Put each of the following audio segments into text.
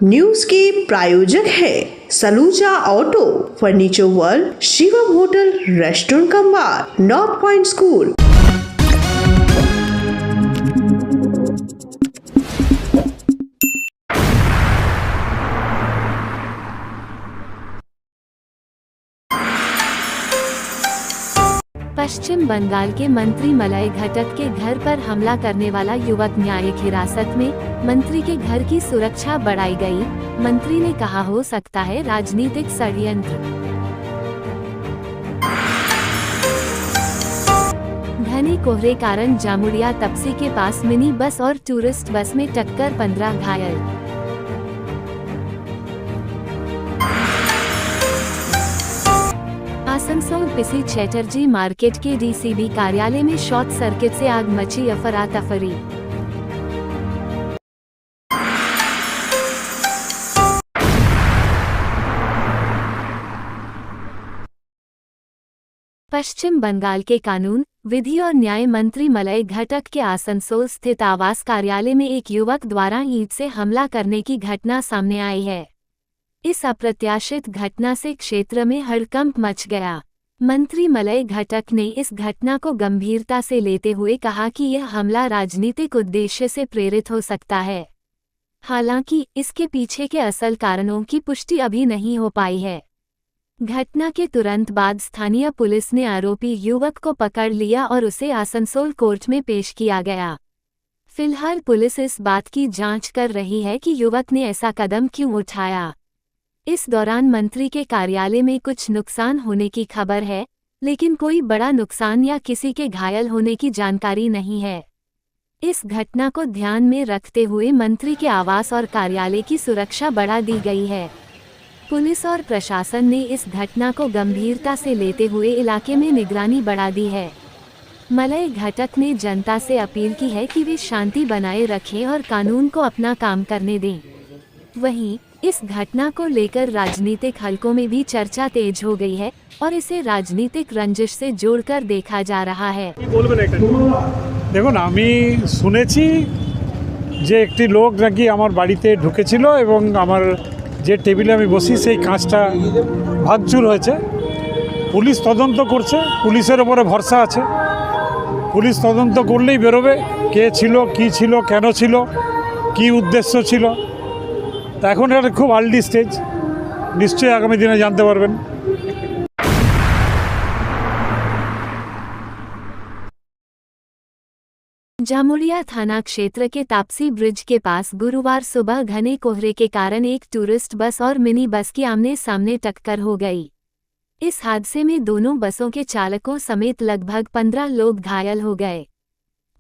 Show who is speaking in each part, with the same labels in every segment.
Speaker 1: News के प्रायोजक है Saluja auto, furniture world, Shivam hotel, restaurant cum bar, north point school.
Speaker 2: Paschim Bengal के मंत्री मलय घटक के घर पर हमला करने वाला युवक न्यायिक हिरासत में, मंत्री के घर की सुरक्षा बढ़ाई गई। मंत्री ने कहा हो सकता है राजनीतिक षड्यंत्र। घने कोहरे कारण जामुड़िया तपसी के पास मिनी बस और टूरिस्ट बस में टक्कर, 15 घायल। आसनसोल पीसी चैटर्जी मार्केट के डीसीबी कार्यालय में शॉर्ट सर्किट से आग मची, अफरा तफरी। पश्चिम बंगाल के कानून, विधि और न्याय मंत्री मलय घटक के आसनसोल स्थित आवास कार्यालय में एक युवक द्वारा ईंट से हमला करने की घटना सामने आई है। इस अप्रत्याशित घटना से क्षेत्र में हड़कंप मच गया। मंत्री मलय घटक ने इस घटना को गंभीरता से लेते हुए कहा कि यह हमला राजनीतिक उद्देश्य से प्रेरित हो सकता है। हालांकि इसके पीछे के असल कारणों की पुष्टि अभी नहीं हो पाई है। घटना के तुरंत बाद स्थानीय पुलिस ने आरोपी युवक को पकड़ लिया और उसे आसनसोल कोर्ट में पेश किया गया। फिलहाल पुलिस इस बात की जांच कर रही है कि युवक ने ऐसा कदम क्यों उठाया। इस दौरान मंत्री के कार्यालय में कुछ नुकसान होने की खबर है, लेकिन कोई बड़ा नुकसान या किसी के घायल होने की जानकारी नहीं है। इस घटना को ध्यान में रखते हुए मंत्री के आवास और कार्यालय की सुरक्षा बढ़ा दी गई है। पुलिस और प्रशासन ने इस घटना को गंभीरता से लेते हुए इलाके में निगरानी बढ़ा दी है। मलय घटक ने जनता से अपील की है कि वे शांति बनाए रखें और कानून को अपना काम करने दें। वहीं इस घटना को लेकर राजनीतिक हलकों में भी चर्चा तेज हो गई है और इसे राजनीतिक रंजिश से जोड़कर देखा जा रहा है।
Speaker 3: देखो ना, আমি শুনেছি যে একটি লোক নাকি আমার বাড়িতে ঢুকেছিল এবং আমার যে টেবিলে আমি বসি সেই কাঁচটা ভাঙচুর হয়েছে। পুলিশ তদন্ত করছে, পুলিশের উপরে ভরসা আছে। পুলিশ তদন্ত করলেই বেরোবে কে ছিল, কি ছিল, কেন ছিল, কি উদ্দেশ্য ছিল। তা এখন এটা খুব আর্লি স্টেজ, নিশ্চয়ই আগামী দিনে জানতে পারবেন।
Speaker 2: जामुड़िया थाना क्षेत्र के तापसी ब्रिज के पास गुरुवार सुबह घने कोहरे के कारण एक टूरिस्ट बस और मिनी बस की आमने सामने टक्कर हो गई। इस हादसे में दोनों बसों के चालकों समेत लगभग 15 लोग घायल हो गए।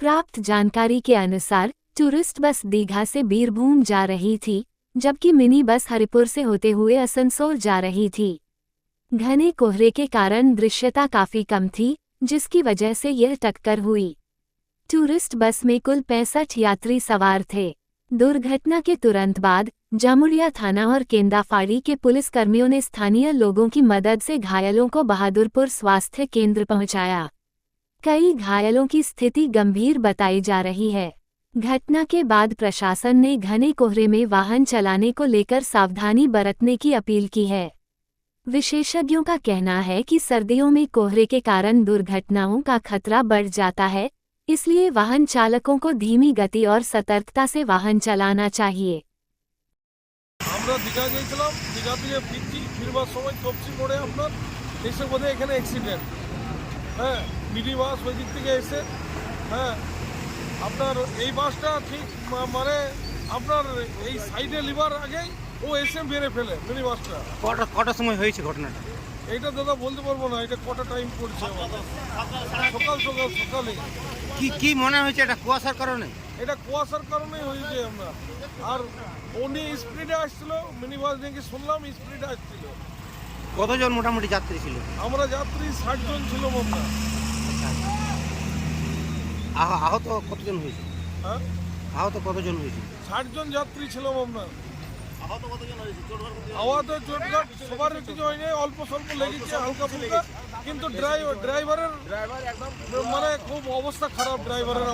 Speaker 2: प्राप्त जानकारी के अनुसार टूरिस्ट बस दीघा से बीरभूम जा रही थी, जबकि मिनी बस हरिपुर से होते हुए आसनसोल जा रही थी। घने कोहरे के कारण दृश्यता काफी कम थी, जिसकी वजह से यह टक्कर हुई। टूरिस्ट बस में कुल 65 यात्री सवार थे। दुर्घटना के तुरंत बाद जामुड़िया थाना और केंदाफाड़ी के पुलिसकर्मियों ने स्थानीय लोगों की मदद से घायलों को बहादुरपुर स्वास्थ्य केंद्र पहुंचाया। कई घायलों की स्थिति गंभीर बताई जा रही है। घटना के बाद प्रशासन ने घने कोहरे में वाहन चलाने को लेकर सावधानी बरतने की अपील की है। विशेषज्ञों का कहना है कि सर्दियों में कोहरे के कारण दुर्घटनाओं का खतरा बढ़ जाता है, इसलिए वाहन चालकों को धीमी गति और सतर्कता से वाहन चलाना चाहिए।
Speaker 4: আমরা দীঘা গিয়েছিলাম, দীঘা থেকে ফিরবার সময় তপসি মোড়ে আপনার এসে বোধহয় এখানে অ্যাক্সিডেন্ট। হ্যাঁ, মিনি বাস ওই দিক থেকে এসে আপনার এই বাসটা ঠিক মানে আপনার এই সাইডে লিভার আগেই ও এসে মেরে ফেলে মিনি বাসটা।
Speaker 5: কটার সময় হয়েছে ঘটনাটা?
Speaker 4: এইটা দাদা বলতে পারবো না, এটা কটা টাইম পড়ছে, সকালে।
Speaker 5: কি মনে হয়েছে এটা কুয়াশার কারণে?
Speaker 4: এটা কুয়াশার কারণেই হয়েছে। আমরা আর উনি স্পিডে আসছিল, মিনি বাস দেখে শুনলাম স্পিডে আসছিল।
Speaker 5: কতজন মোটামুটি যাত্রী ছিল? আমরা
Speaker 4: যাত্রী 60 জন ছিলাম আমরা।
Speaker 5: আহত কতজন হয়েছে?
Speaker 4: হ্যাঁ,
Speaker 5: আহত কতজন হয়েছে?
Speaker 4: 60 জন যাত্রী ছিলাম আমরা। আহত কতজন হয়েছে? চোটঘাট সবার কিছু হয়নি, অল্প স্বল্প লেগেছে হালকা ফুলকা, কিন্তু ড্রাইভারের একদম মানে খুব অবস্থা খারাপ ড্রাইভারের।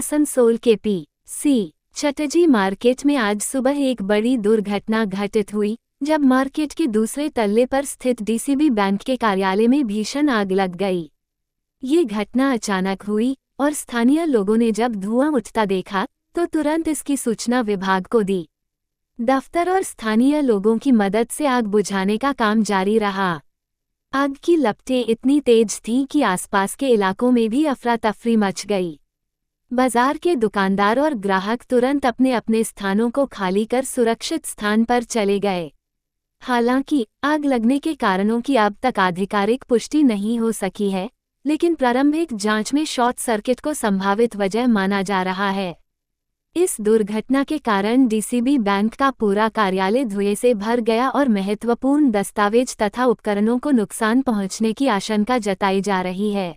Speaker 2: आसनसोल के पी.सी. चटर्जी मार्केट में आज सुबह एक बड़ी दुर्घटना घटित हुई जब मार्केट के दूसरे तल्ले पर स्थित डीसीबी बैंक के कार्यालय में भीषण आग लग गई। ये घटना अचानक हुई और स्थानीय लोगों ने जब धुआं उठता देखा तो तुरंत इसकी सूचना विभाग को दी। दफ्तर और स्थानीय लोगों की मदद से आग बुझाने का काम जारी रहा। आग की लपटें इतनी तेज थीं कि आसपास के इलाकों में भी अफरा तफरी मच गई। बाजार के दुकानदार और ग्राहक तुरंत अपने अपने स्थानों को खाली कर सुरक्षित स्थान पर चले गए। हालांकि आग लगने के कारणों की अब तक आधिकारिक पुष्टि नहीं हो सकी है, लेकिन प्रारंभिक जांच में शॉर्ट सर्किट को संभावित वजह माना जा रहा है। इस दुर्घटना के कारण डीसीबी बैंक का पूरा कार्यालय धुएं से भर गया और महत्वपूर्ण दस्तावेज तथा उपकरणों को नुकसान पहुंचने की आशंका जताई जा रही है।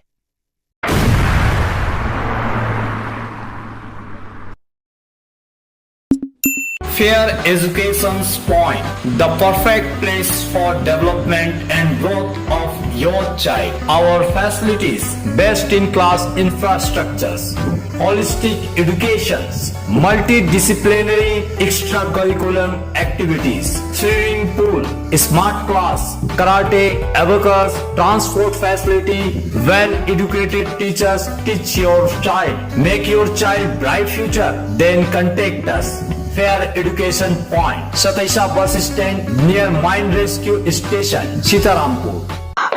Speaker 6: Fair Education's Point, the perfect place for development and growth of your child. Our facilities, best-in-class infrastructures, holistic educations, multidisciplinary extracurricular activities, swimming pool, smart class, karate, abacus, transport facility, well-educated teachers teach your child. Make your child bright future. Then contact us. Fair Education Point, Sataisha Bus Stand near Mine Rescue Station, Sitarampur.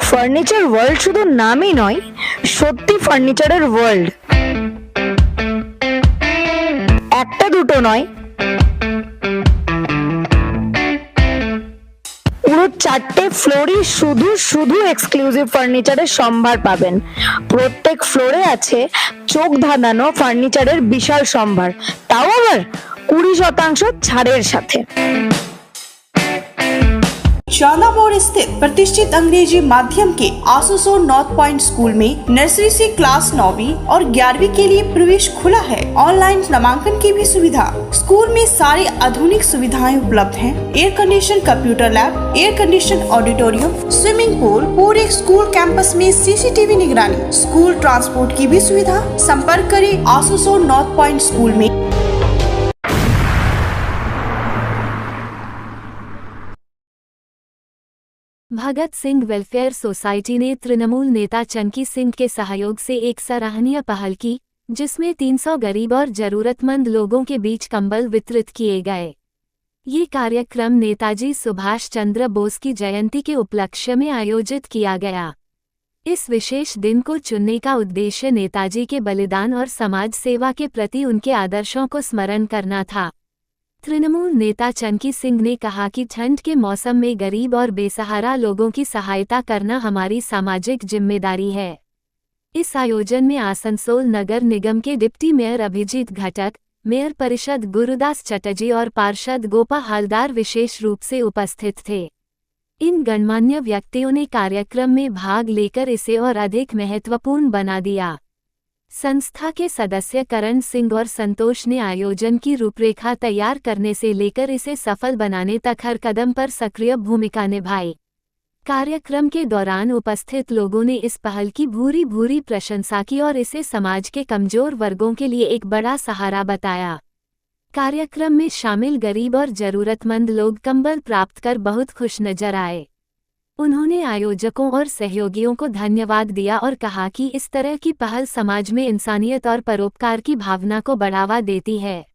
Speaker 7: Furniture world শুধু নামই নয়, সত্যি ফার্নিচারের world. একটা দুটো নয়, পুরো 4টে ফ্লোরই শুধু শুধু এক্সক্লুসিভ ফার্নিচারের সম্ভার পাবেন। প্রত্যেক ফ্লোরে আছে চোখ ধাঁধানো ফার্নিচারের বিশাল সম্ভার, তাও আবার 20% ছাড়ের সাথে।
Speaker 1: चांदामोड़ स्थित प्रतिष्ठित अंग्रेजी माध्यम के आसनसोल नॉर्थ पॉइंट स्कूल में नर्सरी से क्लास 9वीं और 11वीं के लिए प्रवेश खुला है। ऑनलाइन नामांकन की भी सुविधा। स्कूल में सारी आधुनिक सुविधाएं उपलब्ध हैं। Air condition computer lab, air condition auditorium, swimming pool, पूरे स्कूल कैंपस में सीसीटीवी निगरानी, स्कूल ट्रांसपोर्ट की भी सुविधा। संपर्क करें आसनसोल नॉर्थ पॉइंट स्कूल में।
Speaker 2: भगत सिंह वेलफेयर सोसाइटी ने तृणमूल नेता चंकी सिंह के सहयोग से एक सराहनीय पहल की, जिसमें 300 गरीब और जरूरतमंद लोगों के बीच कंबल वितरित किए गए। ये कार्यक्रम नेताजी सुभाष चंद्र बोस की जयंती के उपलक्ष्य में आयोजित किया गया। इस विशेष दिन को चुनने का उद्देश्य नेताजी के बलिदान और समाज सेवा के प्रति उनके आदर्शों को स्मरण करना था। तृणमूल नेता चंकी सिंह ने कहा कि ठंड के मौसम में गरीब और बेसहारा लोगों की सहायता करना हमारी सामाजिक जिम्मेदारी है। इस आयोजन में आसनसोल नगर निगम के डिप्टी मेयर अभिजीत घटक, मेयर परिषद गुरुदास चटर्जी और पार्षद गोपा हलदार विशेष रूप से उपस्थित थे। इन गणमान्य व्यक्तियों ने कार्यक्रम में भाग लेकर इसे और अधिक महत्वपूर्ण बना दिया। संस्था के सदस्य करण सिंह और संतोष ने आयोजन की रूपरेखा तैयार करने से लेकर इसे सफल बनाने तक हर कदम पर सक्रिय भूमिका निभाई। कार्यक्रम के दौरान उपस्थित लोगों ने इस पहल की भूरी भूरी प्रशंसा की और इसे समाज के कमजोर वर्गों के लिए एक बड़ा सहारा बताया। कार्यक्रम में शामिल गरीब और जरूरतमंद लोग कंबल प्राप्त कर बहुत खुश नजर आए। उन्होंने आयोजकों और सहयोगियों को धन्यवाद दिया और कहा कि इस तरह की पहल समाज में इंसानियत और परोपकार की भावना को बढ़ावा देती है।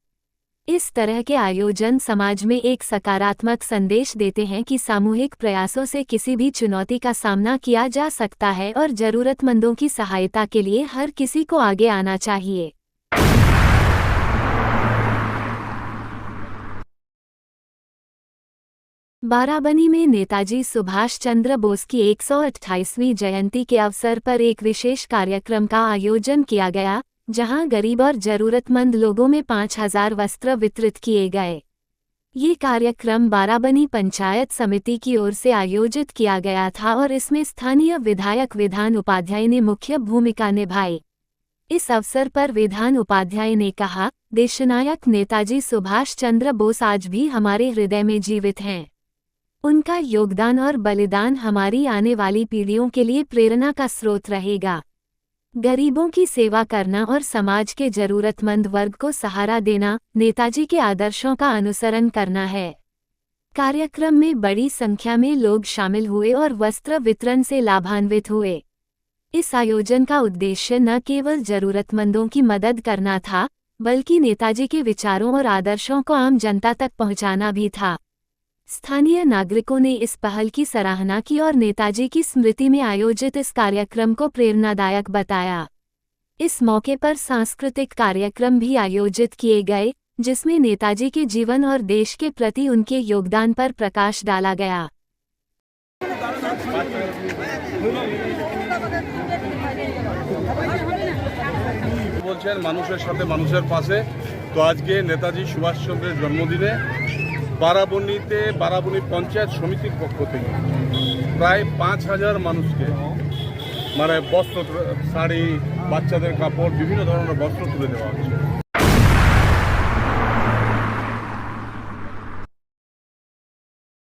Speaker 2: इस तरह के आयोजन समाज में एक सकारात्मक संदेश देते हैं कि सामूहिक प्रयासों से किसी भी चुनौती का सामना किया जा सकता है और जरूरतमंदों की सहायता के लिए हर किसी को आगे आना चाहिए। बाराबनी में नेताजी सुभाष चंद्र बोस की 128वीं जयंती के अवसर पर एक विशेष कार्यक्रम का आयोजन किया गया, जहां गरीब और जरूरतमंद लोगों में 5000 वस्त्र वितरित किए गए। ये कार्यक्रम बाराबनी पंचायत समिति की ओर से आयोजित किया गया था और इसमें स्थानीय विधायक विधान उपाध्याय ने मुख्य भूमिका निभाई। इस अवसर पर विधान उपाध्याय ने कहा, देशनायक नेताजी सुभाष चंद्र बोस आज भी हमारे हृदय में जीवित हैं। उनका योगदान और बलिदान हमारी आने वाली पीढ़ियों के लिए प्रेरणा का स्रोत रहेगा। गरीबों की सेवा करना और समाज के जरूरतमंद वर्ग को सहारा देना नेताजी के आदर्शों का अनुसरण करना है। कार्यक्रम में बड़ी संख्या में लोग शामिल हुए और वस्त्र वितरण से लाभान्वित हुए। इस आयोजन का उद्देश्य न केवल जरूरतमंदों की मदद करना था, बल्कि नेताजी के विचारों और आदर्शों को आम जनता तक पहुंचाना भी था। स्थानीय नागरिकों ने इस पहल की सराहना की और नेताजी की स्मृति में आयोजित इस कार्यक्रम को प्रेरणादायक बताया। इस मौके पर सांस्कृतिक कार्यक्रम भी आयोजित किए गए, जिसमें नेताजी के जीवन और देश के प्रति उनके योगदान पर प्रकाश डाला गया।
Speaker 4: বলছেন মানুষের সাথে মানুষের পাশে। তো আজকে নেতাজি সুভাষচন্দ্রের জন্মদিনে বারাবণী পঞ্চায়েত সমিতির পক্ষ থেকে প্রায় 5000 মানুষকে মানে বস্ত্র, শাড়ি, বাচ্চাদের কাপড়, বিভিন্ন ধরনের বস্ত্র তুলে দেওয়া হচ্ছে।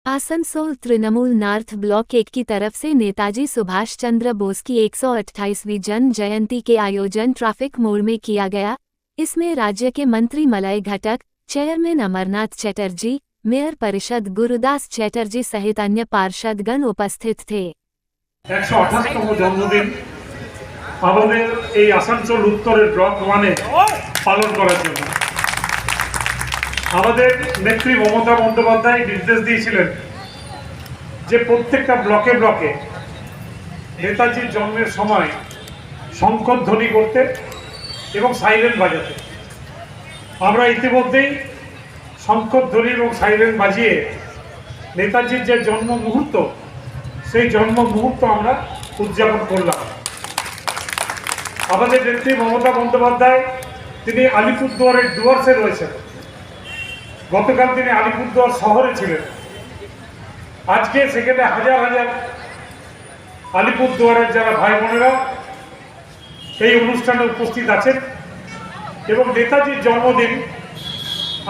Speaker 2: आसनसोल तृणमूल नॉर्थ ब्लॉक 1 की तरफ से नेताजी सुभाष चंद्र बोस की 128वीं जन्म जयंती के आयोजन ट्रैफिक मोड़ में किया गया। इसमें राज्य के मंत्री मलय घटक, चेयरमैन अमरनाथ चटर्जी, मेयर परिषद गुरुदास चटर्जी सहित अन्य पार्षदगण उपस्थित थे।
Speaker 3: 128তম জন্মদিন আমাদের এই আসানসোল উত্তরের ব্লক 1-এ পালন করার জন্য আমাদের নেত্রী মমতা বন্দ্যোপাধ্যায় নির্দেশ দিয়েছিলেন যে প্রত্যেকটা ব্লকে ব্লকে নেতাজির জন্মের সময় শঙ্খধ্বনি করতে এবং সাইরেন বাজাতে। আমরা ইতিমধ্যেই শঙ্খধ্বনি এবং সাইরেন বাজিয়ে নেতাজির যে জন্ম মুহূর্ত, সেই জন্ম মুহূর্ত আমরা উদযাপন করলাম। আমাদের নেত্রী মমতা বন্দ্যোপাধ্যায় তিনি আলিপুরদুয়ারের ডুয়ার্সে রয়েছেন। গতকাল তিনি আলিপুরদুয়ার শহরে ছিলেন। আজকে সেখানে হাজার হাজার আলিপুরদুয়ারের যারা ভাই বোনেরা এই অনুষ্ঠানে উপস্থিত আছেন এবং নেতাজির জন্মদিন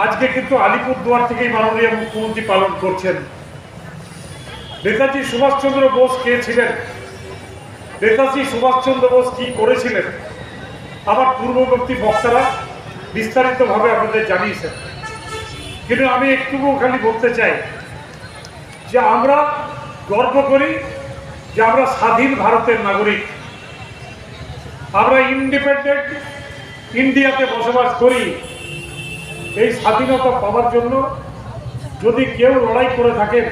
Speaker 3: আজকে কিন্তু আলিপুরদুয়ার থেকেই মাননীয় মুখ্যমন্ত্রী পালন করছেন। নেতাজি সুভাষচন্দ্র বোস কে ছিলেন, নেতাজি সুভাষচন্দ্র বোস কি করেছিলেন, আমার পূর্ববর্তী বক্তারা বিস্তারিতভাবে আপনাদের জানিয়েছেন। কিন্তু আমি একটুকু খালি বলতে চাই যে আমরা গর্ব করি যে আমরা স্বাধীন ভারতের নাগরিক, আমরা ইন্ডিপেন্ডেন্ট ইন্ডিয়াতে বসবাস করি। এই স্বাধীনতা পাওয়ার জন্য যদি কেউ লড়াই করে থাকেন,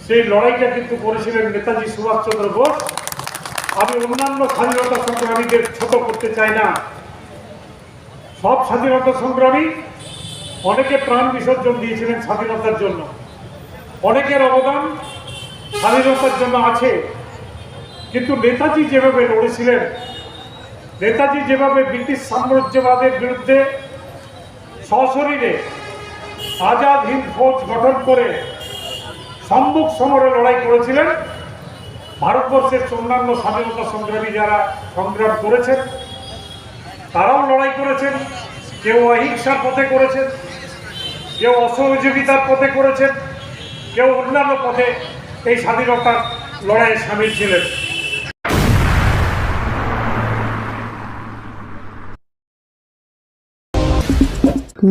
Speaker 3: সেই লড়াইটা কিন্তু করেছিলেন নেতাজি সুভাষচন্দ্র বোস। আমি অন্যান্য স্বাধীনতা সংগ্রামীদের ছোট করতে চাই না। সব স্বাধীনতা সংগ্রামী অনেকে প্রাণ বিসর্জন দিয়েছিলেন স্বাধীনতার জন্য, অনেকের অবদান স্বাধীনতার জন্য আছে। কিন্তু নেতাজি যেভাবে লড়েছিলেন, নেতাজি যেভাবে ব্রিটিশ সাম্রাজ্যবাদের বিরুদ্ধে সশরীরে আজাদ হিন্দ ফৌজ গঠন করে সম্মুখ সমরে লড়াই করেছিলেন, ভারতবর্ষের অন্যান্য স্বাধীনতা সংগ্রামী যারা সংগ্রাম করেছেন তারাও লড়াই করেছেন। কেউ অহিংসার পথে করেছেন, কেউ অসহযোগিতার পথে করেছেন, কেউ অন্যান্য পথে এই স্বাধীনতার লড়াইয়ে সামিল ছিলেন।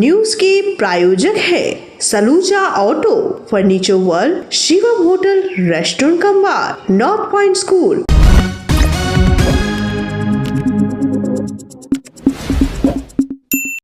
Speaker 1: न्यूज के प्रायोजक है Saluja auto, furniture world, Shivam hotel, restaurant cum bar, north point school,